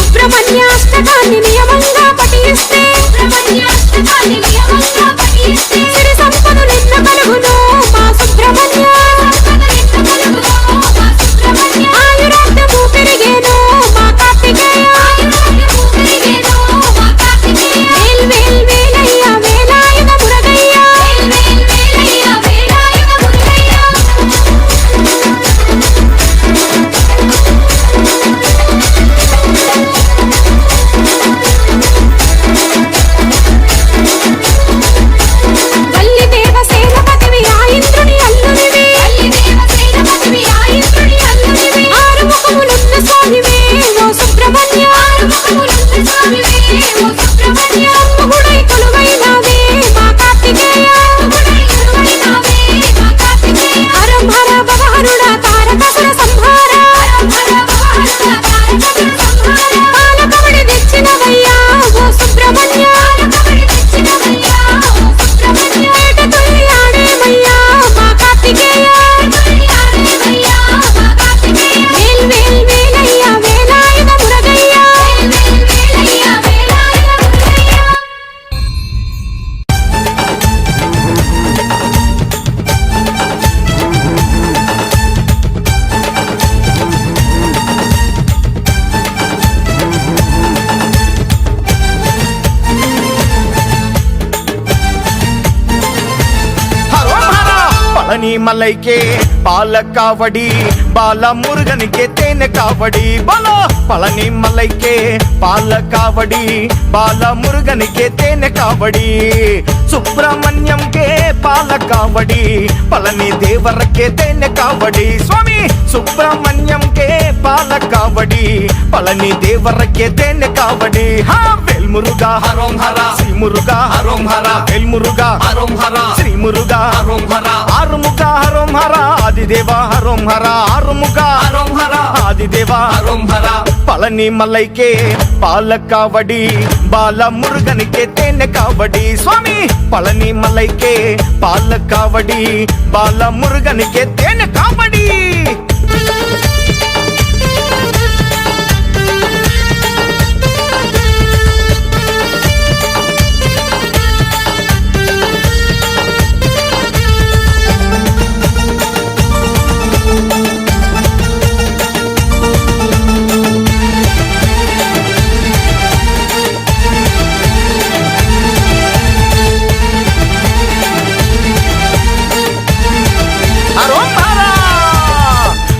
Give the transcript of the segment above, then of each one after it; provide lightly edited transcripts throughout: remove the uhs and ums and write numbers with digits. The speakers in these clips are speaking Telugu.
సుబ్రహ్మణ్యాష్టకాన్ని నియమంగా పఠిస్తే సిరి సంపదలెన్నో కలుగును మా సుబ్రహ్మణ్య ఆయురాగ్యము పెరిగేను మా కార్తికేయ వేల్ వేల్ వేలయ్య వేలాయుధ మురగయ్య వల్లి దేవసేనపతివి ఆ ఇంద్రుని అల్లునివి ఆరుముఖములున్న స్వామివే ఓ సుబ్రహ్మణ్య ముగుడై కొలువైనావే మా కార్తికేయ హరం హర భవహరుడా తారకాసుర సంహార పాలకవడి తెచ్చినవయ్యా ఓ సుబ్రహ్మణ్య వేట తొలియాడేమయ్యా మా కార్తికేయ వేల్ వేల్ వేలయ్య వేలాయుధ మురగయ్య பழனி மலைக்கே பால காவடி பால முருகனுக்கே தேன காவடி பாலா பழனி மலைக்கே பால காவடி பால முருகனுக்கே தேன காவடி சுப்பிரமணியம் கே பால காவடி பழனி தேவரக்கே தேன காவடி சுவாமி சுப்பிரமணியம் கே பால காவடி பழனி தேவரக்கே தேன காவடி ஹா வேல் முருகா ஹரோம் ஹரா ஸ்ரீ முருகா ஹரோம் ஹரா வேல் முருகா ஹரோம் ஹரா ஸ்ரீ முருகா ஹரோம் ஹரா ఆరుముఖ హరోం హర ఆదిదేవ హరోం హర ఆరుముఖ హరోం హర ఆదిదేవ హరోం హర పళని మలైకే పాల కావడి బాల మురుగనికే తేనె కావడి స్వామి పళని మలైకే పాల కావడి బాల మురుగనికే తేనె కావడి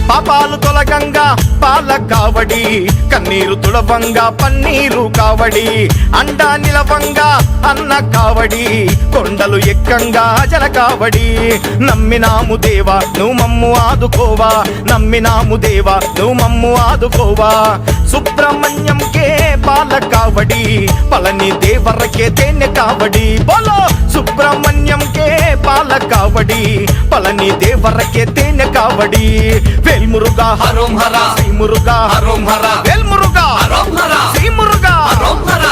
పాపాలు తొలగంగా పాల కావడి కన్నీరు తులవంగా పన్నీరు కావడి అండా నిలవంగా అన్న కావడి కొండలు ఎక్కంగా జల కావడి నమ్మినాము దేవా నువ్వు మమ్ము ఆదుకోవా నమ్మినాము దేవా నువ్వు మమ్ము ఆదుకోవా సుబ్రహ్మణ్యం కే పాల కావడి పళని దేవరకే తేనె కావడి బోలో సుబ్రహ్మణ్యం కే పాల కావడి పళని దేవరకే తేనె కావడి వేల్ మురుగా హరోం హర శ్రీ మురుగా హరోం హర వేల్ మురుగా హరోం హర శ్రీ మురుగా హరోం హర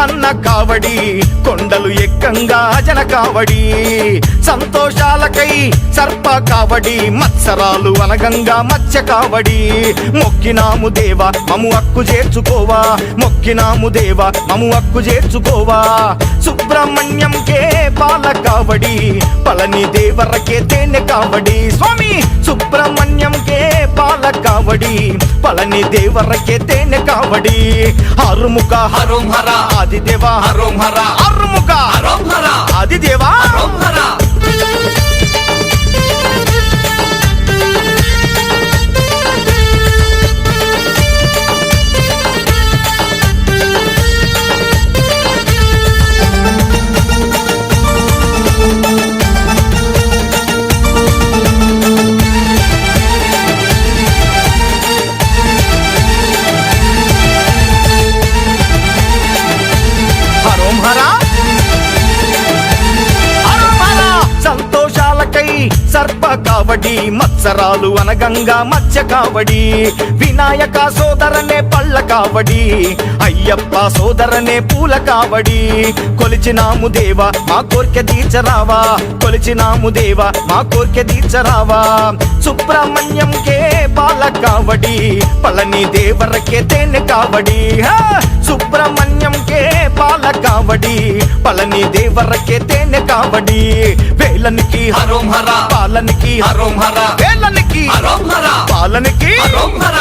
అన్న కావడి కొండలు ఎక్కంగా జన కావడి సంతోషాలకై సర్ప కావడి మత్సరాలు అనగంగా మత్స్య కావడి మొక్కినాము దేవా మము హక్కు చేర్చుకోవా మొక్కినాము దేవా మము హక్కు చేర్చుకోవా సుబ్రహ్మణ్యం కే పాల కావడి పళని దేవరకే తేనె కావడి స్వామి సుబ్రహ్మణ్యం కే పాల కావడి పళని దేవరకే తేనె కావడి ఆరుముఖ హరోం హర ఆదిదేవ హరోం హర ఆరుముఖ హరోం హర ఆదిదేవ హరోం హర సర్ప కావడి మత్సరాలు అనగంగా మత్స్య కావడి వినాయక సోదరనే పళ్ళ కావడి అయ్యప్ప సోదరనే పూల కావడి కొలిచినాము దేవా మా కోర్కె తీర్చరావా కొలిచినాము దేవా మా కోర్కె తీర్చరావా సుబ్రహ్మణ్యం కే పాల కావడి పళని దేవరకే తేనె కావడి సుబ్రహ్మణ్యం కే పాల కావడి పళని దేవరకే తేనె కావడి వేలనికి హరోం హర పాలనికి హరోం హర వేలనికి హరోం హర పాలనికి హరోం హర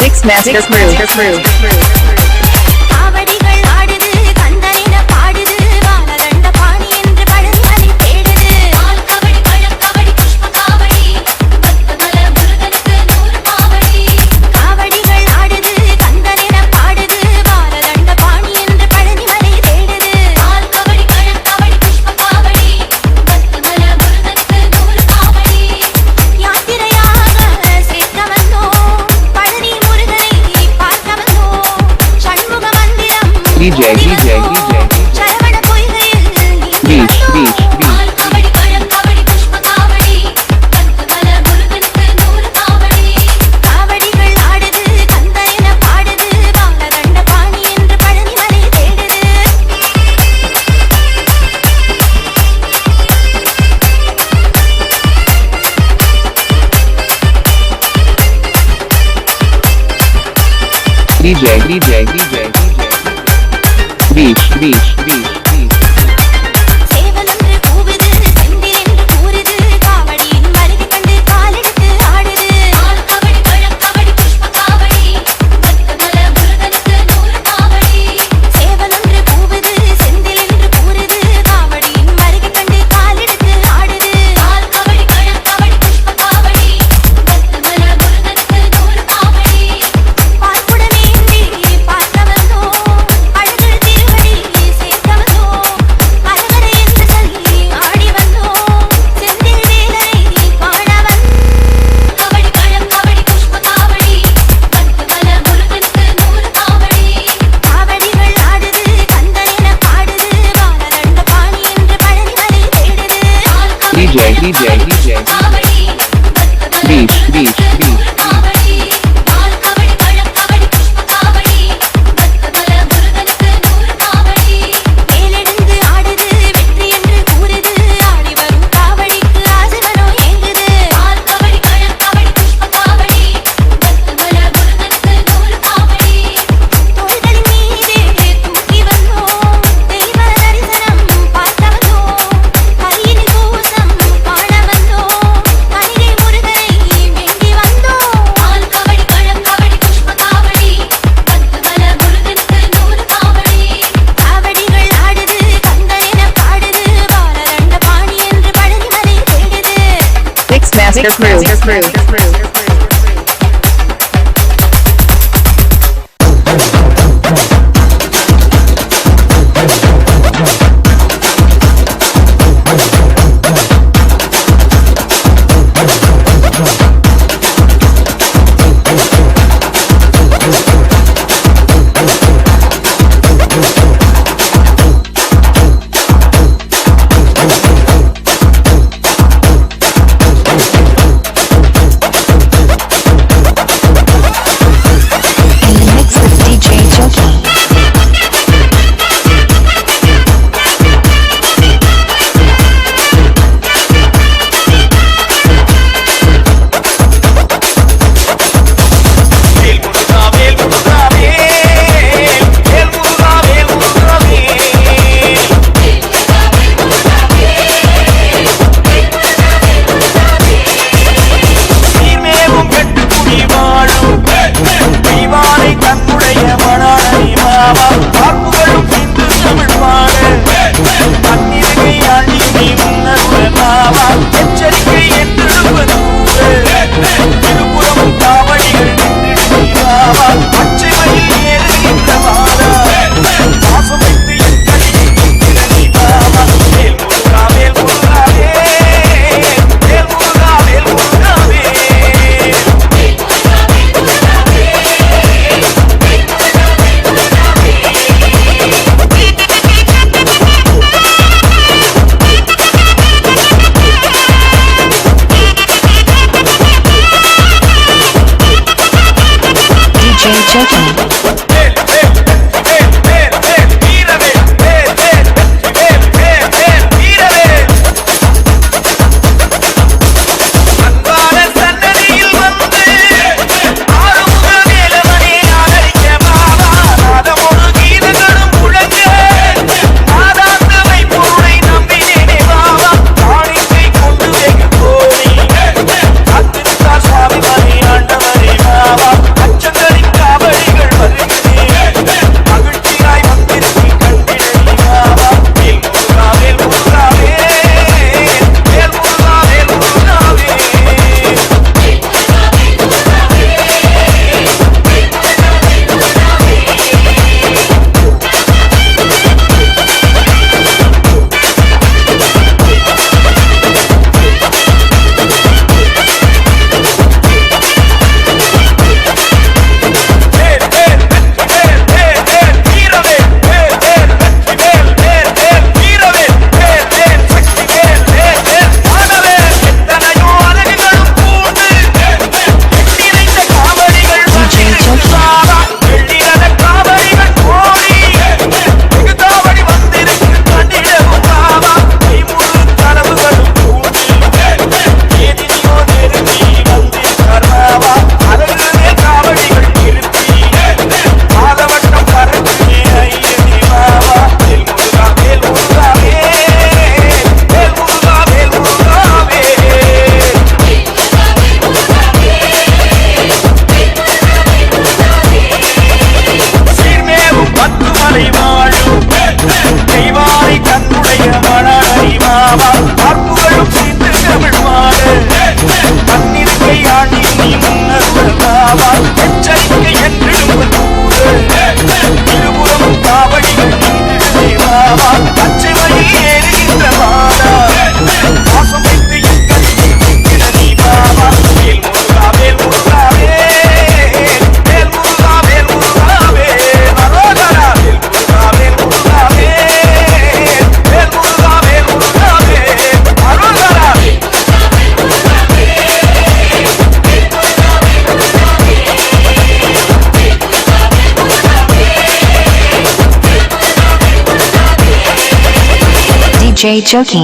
Mixmaster Crew. காவடிகள் ஆடுது கந்தனின பாடுது வானரண்ட பாணி என்று பழனிமலை தேடுது பால் கபடி பழக்கபடி புஷ்ப காவடி பத்மல முருகனுக்கு 100 காவடி காவடிகள் ஆடுது கந்தனின பாடுது வானரண்ட பாணி என்று பழனிமலை தேடுது பால் கபடி பழக்கபடி புஷ்ப காவடி பத்மல முருகனுக்கு 100 காவடி யாத்திரையாக சேர்க்க வந்தோம் பழனி முருகனை பார்க்க வந்தோம் சண்முக மந்திரம் DJ. சரவண பொய்கையில் Beach. பால் கபடி பழக்கபடி புஷ்ப காவடி பத்மல முருகனுக்கு 100 காவடி காவடிகள் ஆடுது கந்தனின பாடுது வானரண்ட பாணி என்று பழனிமலை தேடுது DJ. Beach. சேவலொன்று கூவுது செந்திலென்று கூறுது காவடியின் வருகை கண்டு காலெடுத்து ஆடுது பால் கபடி பழக்கபடி புஷ்ப காவடி பத்மல முருகனுக்கு 100 காவடி சேவலொன்று கூவுது செந்திலென்று கூறுது காவடியின் வருகை கண்டு காலெடுத்து ஆடுது பால் கபடி பழக்கபடி புஷ்ப காவடி பத்மல முருகனுக்கு 100 காவடி பார்க்குடமேந்தி பார்க்க வந்தோம் அழகு திருவடி சேர்க்க வந்தோம் அழகரை என்று சொல்லி ஆடி வந்தோம் செந்தில் வேலனை காண கபடி பழக்கபடி புஷ்ப காவடி பத்மல முருகனுக்கு 100 காவடி காவடிகள் ஆடுது கந்தனின பாடுது வானரண்ட பாணி என்று பழனிமலை தேடுது DJ. காவடி Beach. காவடி பால் கபடி பழக்கபடி புஷ்ப காவடி பத்மல முருகனுக்கு 100 காவடி மேலெடுந்து ஆடுது வெற்றி என்று கூறுது ஆடி வரும் காவடிக்கு ஆசைவனோ ஏங்குது பால் கபடி பழக்கபடி புஷ்ப காவடி பத்மல முருகனுக்கு 100 காவடி தோள்களின் மீதே தூக்கி வந்தோம் தெய்வ தரிசனம் பார்க்க வந்தோம் கரியின் கோசம் காண வந்தோம் கனிகை முருகனை வேண்டி வந்தோம் பால் கபடி பழக்கபடி புஷ்ப காவடி பத்மல முருகனுக்கு 100 காவடி காவடிகள் ஆடுது கந்தனின பாடுது வானரண்ட பாணி என்று பழனிமலை தேடுது Mixmaster Crew. DJ Joki.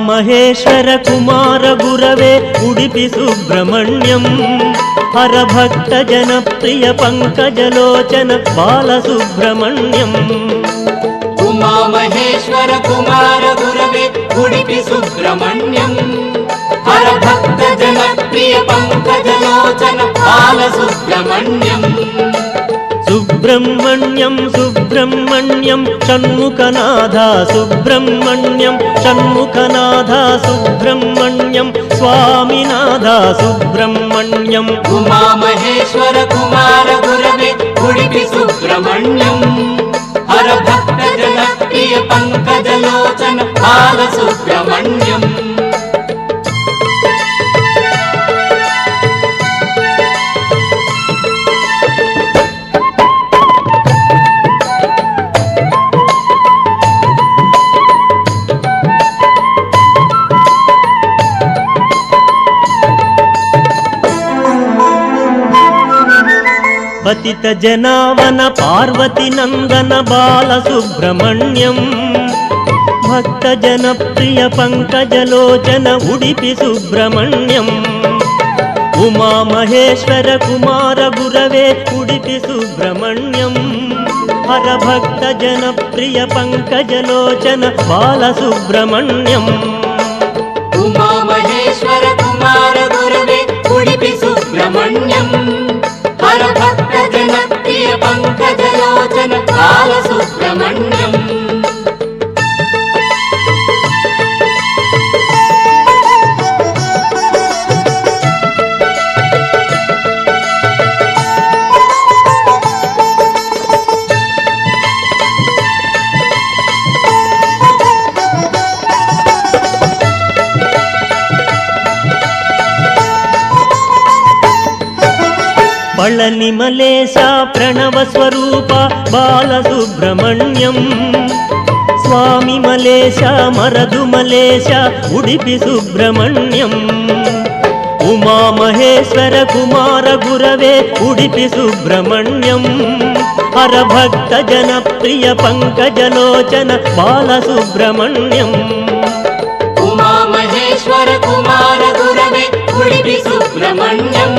Maheshwara కుమార గురవే ఉడిపి సుబ్రహ్మణ్యం హరభక్త జనప్రియ పంకజలోచన బాలసుబ్రహ్మణ్యం ఉమా మహేశ్వర కుమార గురవే ఉడిపి సుబ్రహ్మణ్యం హరభక్త జనప్రియ పంకజలోచన బాలసుబ్రహ్మణ్యం సుబ్రహ్మణ్యం సుబ్రహ్మణ్యం షణ్ముఖనాథ సుబ్రహ్మణ్యం షణ్ముఖనాథ సుబ్రహ్మణ్యం స్వామినాథ సుబ్రహ్మణ్యం ఉమా మహేశ్వర కుమార గురవే ఉడిపి సుబ్రహ్మణ్యం హరభక్త జనప్రియ పంకజలోచన బాలసుబ్రహ్మణ్యం పతిత జనావన పార్వతి నందన బాలసుబ్రహ్మణ్యం భక్త జనప్రియ పంకజలోచన ఉడిపి సుబ్రహ్మణ్యం ఉమా మహేశ్వర కుమార గురవే ఉడిపి సుబ్రహ్మణ్యం హరభక్త జనప్రియ పంకజలోచన బాలసుబ్రహ్మణ్యం ఉమా మహేశ్వర కుమార గురవే ఉడిపి సుబ్రహ్మణ్యం హరభక్త జనప్రియ పంకజలోచన బాలసుబ్రహ్మణ్యం పళని మలేశ ప్రణవ స్వరూప బాలసుబ్రహ్మణ్యం స్వామి మలేశ మరదు మలేశ ఉడిపి సుబ్రహ్మణ్యం ఉమా మహేశ్వర కుమార గురవే ఉడిపి సుబ్రహ్మణ్యం హరభక్త జనప్రియ పంకజలోచన బాలసుబ్రహ్మణ్యం ఉమా మహేశ్వర కుమార గురవే ఉడిపి సుబ్రహ్మణ్యం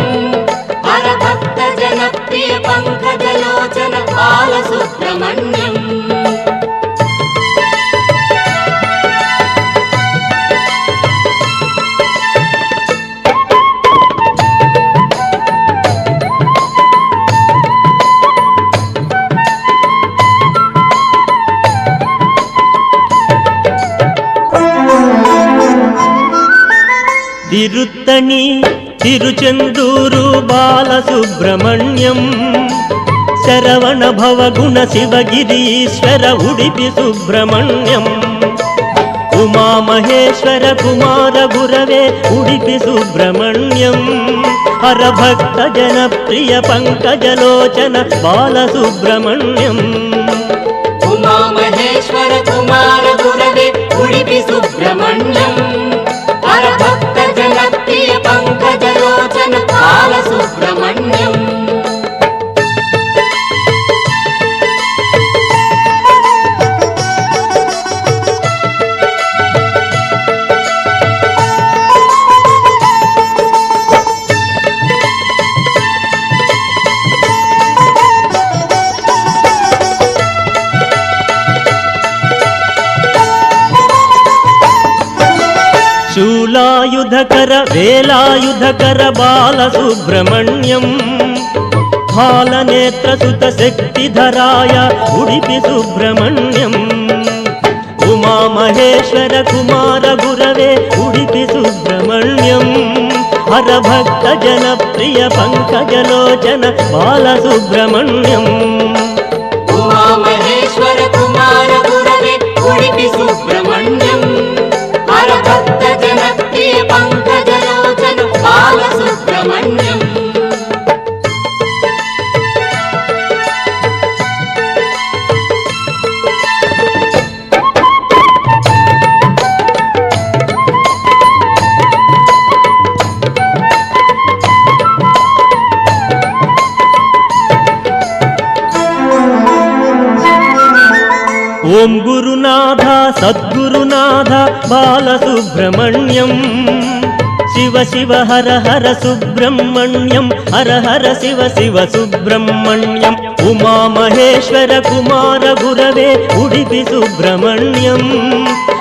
హరభక్త జనప్రియ పంకజలోచన బాలసుబ్రహ్మణ్యం తిరుత్తణి తిరుచెందూరు బాలసుబ్రహ్మణ్యం శరవణ భవగుణ శివగిరీశ్వర ఉడిపి సుబ్రహ్మణ్యం ఉమా మహేశ్వర కుమార గురవే ఉడిపి సుబ్రహ్మణ్యం హరభక్త జనప్రియ పంకజలోచన బాలసుబ్రహ్మణ్యం ఉమా మహేశ్వర కుమార గురవే ఉడిపి సుబ్రహ్మణ్యం హరభక్త జనప్రియ పంకజలోచన బాలసుబ్రహ్మణ్యం శూలాయుధకర వేలాయుధకర బాలసుబ్రహ్మణ్యం బాలనేత్రసుత శక్తిధరాయ ఉడిపి సుబ్రహ్మణ్యం ఉమా మహేశ్వర కుమార గురవే ఉడిపి సుబ్రహ్మణ్యం హరభక్త జనప్రియ పంకజలోచన బాలసుబ్రహ్మణ్యం ఉమా మహేశ్వర కుమార గురవే ఉడిపి సుబ్రహ్మణ్యం హరభక్త జనప్రియ పంకజలోచన బాలసుబ్రహ్మణ్యం శంభునాథ బాలసుబ్రహ్మణ్యం శివ శివ హర హర సుబ్రహ్మణ్యం హర హర శివ శివ సుబ్రహ్మణ్యం ఉమామహేశ్వర కుమార గురవే ఉడిపి సుబ్రహ్మణ్యం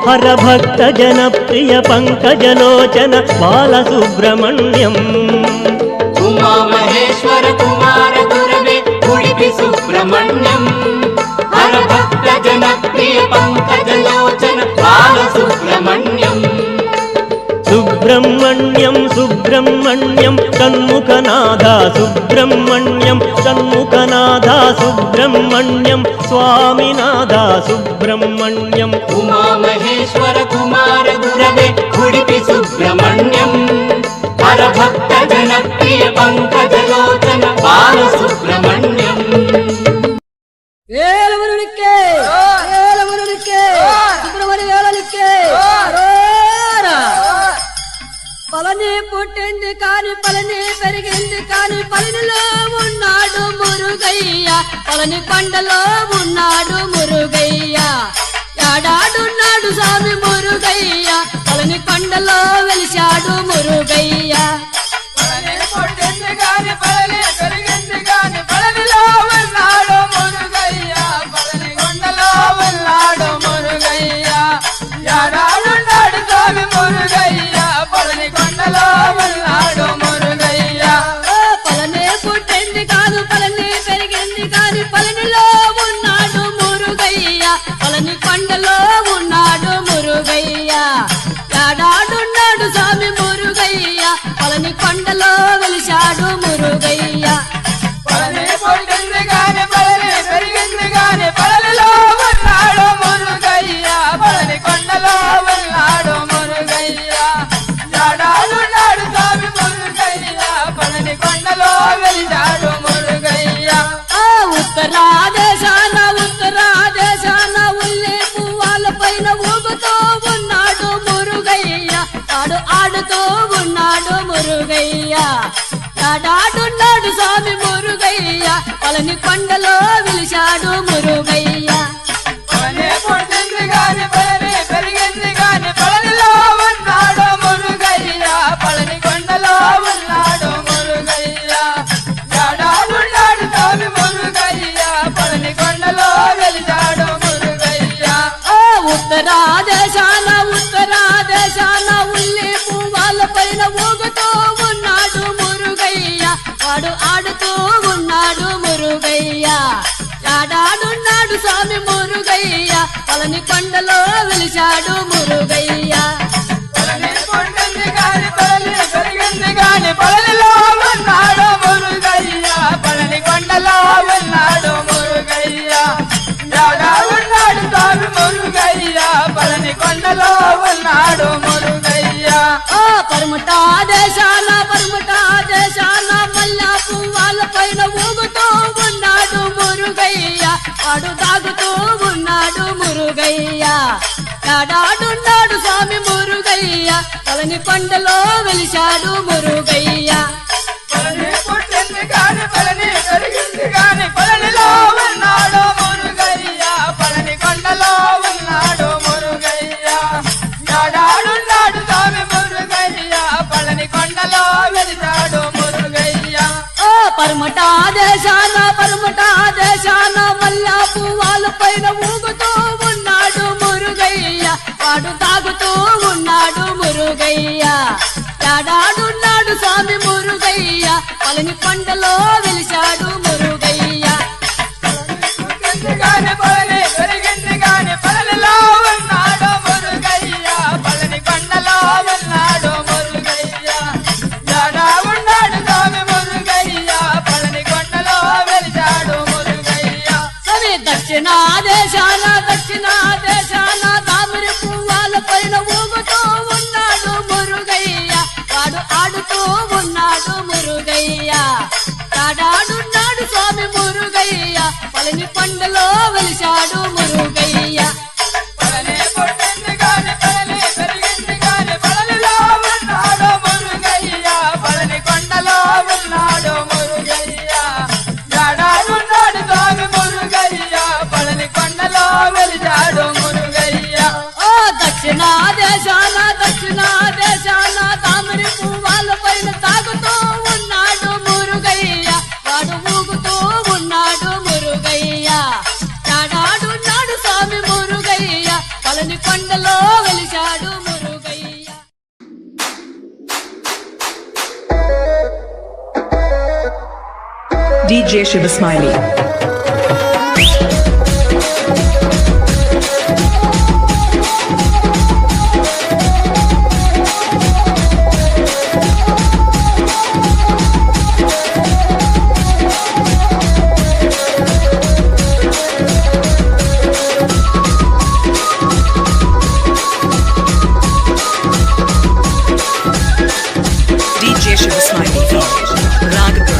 హర భక్త జనప్రియ పంకజలోచన బాలసుబ్రహ్మణ్యం ఉమామహేశ్వర కుమార గురవే ఉడిపి సుబ్రహ్మణ్యం హర భక్త జనప్రియ పంకజలోచన బాలసుబ్రహ్మణ్యం సుబ్రహ్మణ్యం సుబ్రహ్మణ్యం షణ్ముఖనాథ సుబ్రహ్మణ్యం షణ్ముఖనాథ సుబ్రహ్మణ్యం స్వామినాథ సుబ్రహ్మణ్యం ఉమామహేశ్వర కుమార గురవే ఉడిపి సుబ్రహ్మణ్యం హర భక్త జనప్రియ పంకజలోచన బాలసుబ్రహ్మణ్యం వేలమురునికే వేలమురునికే సుబ్రహ్మణ్య వేలనికే పలని పుట్టింది కాని పలని పెరిగింది కాని పలనిలో ఉన్నాడు మురుగయ్య పలని కొండలో ఉన్నాడు మురుగయ్య ఏడాడున్నాడు స్వామి మురుగయ్య పలని కొండలో వెలిశాడు మురుగయ్య పలని పుట్టింది కాని పలని పెరిగింది కాని పలనిలో ఉన్నాడు మురుగయ్య పలని కొండలో ఉన్నాడు మురుగయ్య ఏడాడున్నాడు స్వామి మురుగయ్య పలని కొండలో ఉన్నాడు మురుగయ్య పలని పుట్టింది కాదు పలని పెరిగింది కాని పలనిలో ఉన్నాడు మురుగయ్య పలని కొండలో ఉన్నాడు మురుగయ్య ఏడాడున్నాడు స్వామి మురుగయ్య పలని కొండలో వెలిశాడు మురుగయ్య పలని పుట్టింది కాని పలని పెరిగింది కాని పలనిలో ఉన్నాడు మురుగయ్య పలని కొండలో ఉన్నాడు మురుగయ్య ఏడాడున్నాడు స్వామి మురుగయ్య పలని కొండలో వెలిశాడు మురుగయ్య ఉత్తరాదేశాన ఉల్లి పువ్వాల పైన ఊగుతూ ఉన్నాడు మురుగయ్య ఆడు ఆడుతూ ఉన్నాడు మురుగయ్య ఏడాడున్నాడు స్వామి మురుగయ్య పలని కొండలో వెలిశాడు మురుగయ్య పలని పుట్టింది కాని పలని పెరిగింది కాని పలనిలో ఉన్నాడు మురుగయ్య పలని కొండలో ఉన్నాడు మురుగయ్య ఏడాడున్నాడు స్వామి మురుగయ్య పలని కొండలో వెలిశాడు మురుగయ్య ఉత్తరాదేశాన ఉల్లి పువ్వాల పైన ఊగుతూ ఉన్నాడు మురుగయ్య వాడు ఆడుతూ ఉన్నాడు మురుగయ్య ఏడాడున్నాడు స్వామి మురుగయ్య పలని కొండలో వెలిశాడు మురుగయ్య పలని పుట్టింది కాని పలని పెరిగింది కాని పలనిలో ఉన్నాడు మురుగయ్య పలని కొండలో ఉన్నాడు మురుగయ్య ఏడాడున్నాడు స్వామి మురుగయ్య పలని కొండలో ఉన్నాడు మురుగయ్య పరమటాదేశాన మల్ల పువ్వాల పైన ఊగుతూ ఉన్నాడు మురుగయ్య వాడు తాగుతూ ఉన్నాడు మురుగయ్య ఏడాడున్నాడు స్వామి మురుగయ్య పలని కొండలో వెలిశాడు మురుగయ్య పలని పుట్టింది కాని పలని పెరిగింది కాని పలనిలో ఉన్నాడు మురుగయ్య పలని కొండలో ఉన్నాడు మురుగయ్య ఏడాడున్నాడు స్వామి మురుగయ్య పలని కొండలో వెలిశాడు మురుగయ్య పరమటాదేశాన మల్ల పువ్వాల పైన ఊగుతూ ఉన్నాడు మురుగయ్య వాడు తాగుతూ ఉన్నాడు మురుగయ్య ఏడాడున్నాడు స్వామి మురుగయ్య పలని కొండలో వెలిశాడు మురుగయ్య పలని పెరిగింది కాని పలనిలో ఉన్నాడు మురుగయ్య పలని కొండలో ఉన్నాడు మురుగయ్య ఏడాడున్నాడు స్వామి మురుగయ్య పలని కొండలో వెలిశాడు మురుగయ్య స్వామి దక్షిణాదేశాన తామరి పువ్వాల పైన ఊగుతూ ఉన్నాడు మురుగయ్య వాడు ఆడుతూ ఉన్నాడు మురుగయ్య ఏడాడున్నాడు స్వామి DJ Shiva Smiley. DJ Shiva Smiley. Ragapur.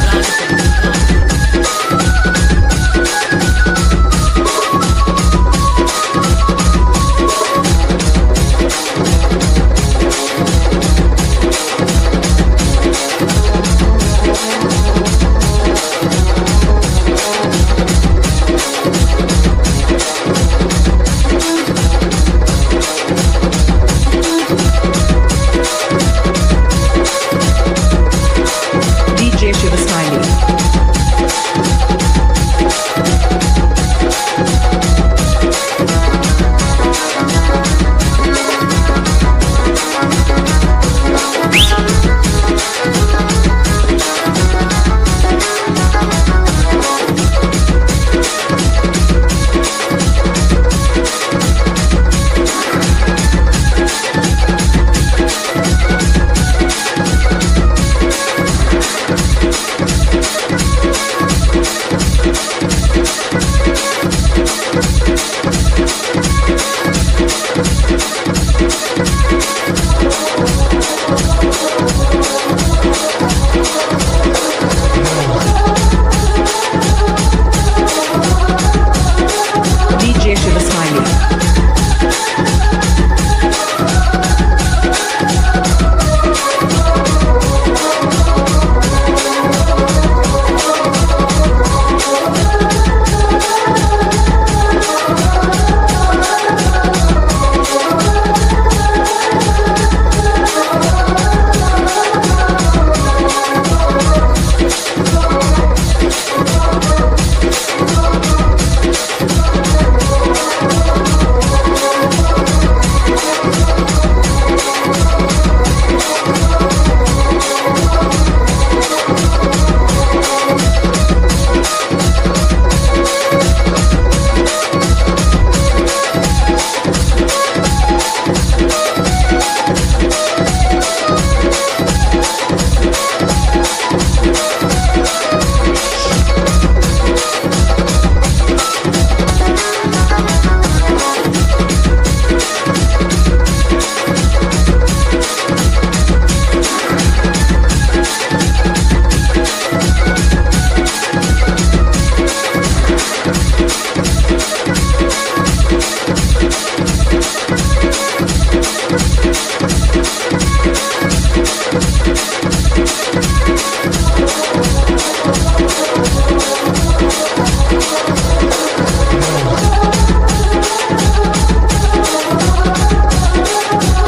DJ Shiva Smiley. DJ Shiva Smiley.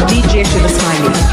DJ Shiva Smiley.